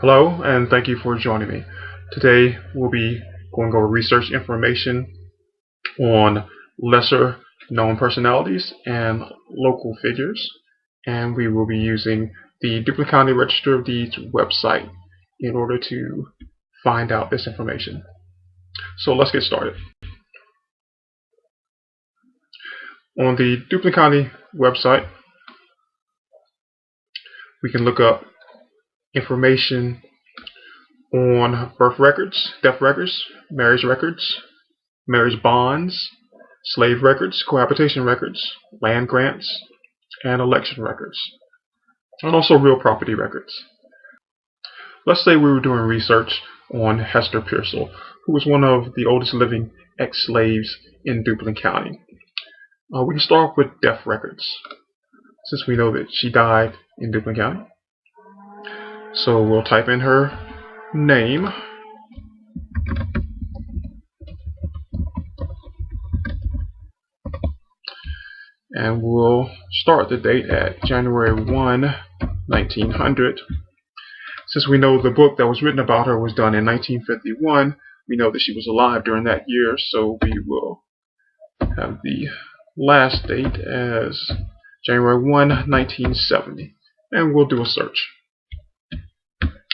Hello, and thank you for joining me. Today we'll be going over research information on lesser known personalities and local figures, and we will be using the Duplin County Register of Deeds website in order to find out this information. So let's get started. On the Duplin County website, we can look up information on birth records, death records, marriage bonds, slave records, cohabitation records, land grants, and election records, and also real property records. Let's say we were doing research on Hester Pearsall, who was one of the oldest living ex-slaves in Duplin County. We can start off with death records, since we know that she died in Duplin County. So we'll type in her name, and we'll start the date at January 1, 1900. Since we know the book that was written about her was done in 1951, we know that she was alive during that year, so we will have the last date as January 1, 1970, and we'll do a search.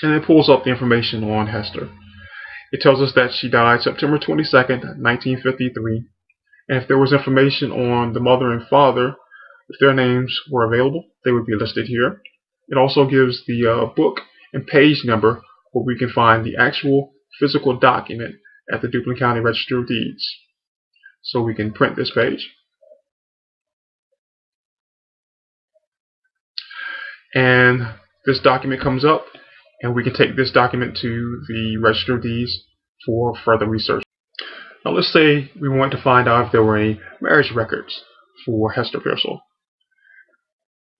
And it pulls up the information on Hester. It tells us that she died September 22nd, 1953, and if there was information on the mother and father, if their names were available, they would be listed here. It also gives the book and page number where we can find the actual physical document at the Duplin County Register of Deeds. So we can print this page. And this document comes up, and we can take this document to the Register of Deeds for further research. Now let's say we want to find out if there were any marriage records for Hester Pearsall.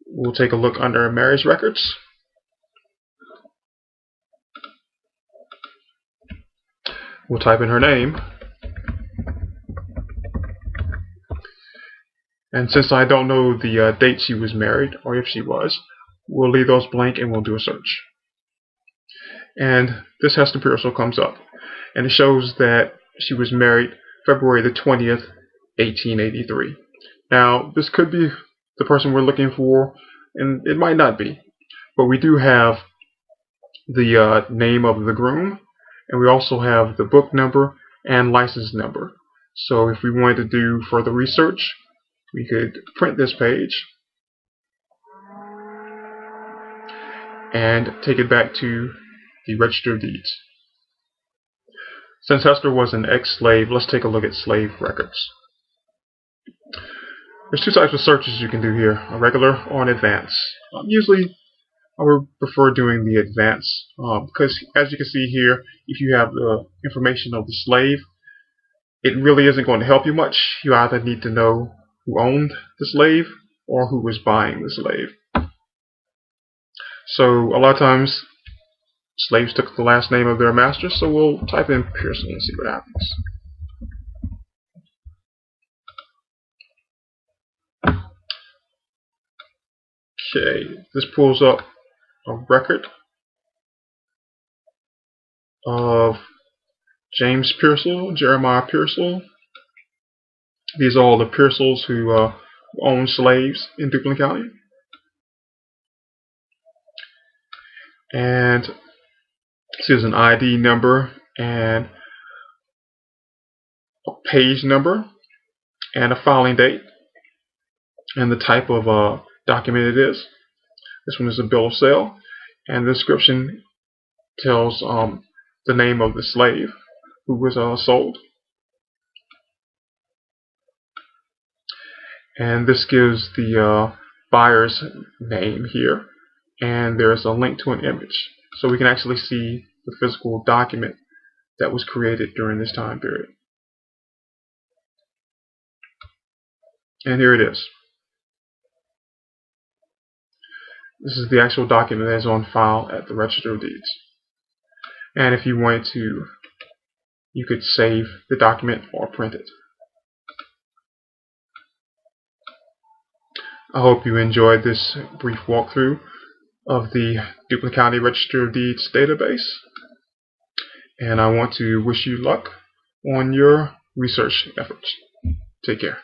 We'll take a look under marriage records. We'll type in her name. And since I don't know the date she was married, or if she was, we'll leave those blank and we'll do a search. And this Hester Pearsall comes up, and it shows that she was married February the 20th, 1883. Now, this could be the person we're looking for, and it might not be, but we do have the name of the groom, and we also have the book number and license number. So if we wanted to do further research, we could print this page and take it back to the Register of Deeds. Since Hester was an ex-slave, let's take a look at slave records. There's two types of searches you can do here, a regular or an advance. Usually I would prefer doing the advance because, as you can see here, if you have the information of the slave, it really isn't going to help you much. You either need to know who owned the slave or who was buying the slave. So a lot of times slaves took the last name of their master, so we'll type in Pearsall and see what happens. Okay, this pulls up a record of James Pearsall, Jeremiah Pearsall. These are all the Pearsalls who owned slaves in Duplin County. And this is an ID number and a page number and a filing date and the type of document it is. This one is a bill of sale, and the description tells the name of the slave who was sold. And this gives the buyer's name here, and there's a link to an image. So we can actually see the physical document that was created during this time period. And here it is. This is the actual document that is on file at the Register of Deeds. And if you wanted to, you could save the document or print it. I hope you enjoyed this brief walkthrough of the Duplin County Register of Deeds database. And I want to wish you luck on your research efforts. Take care.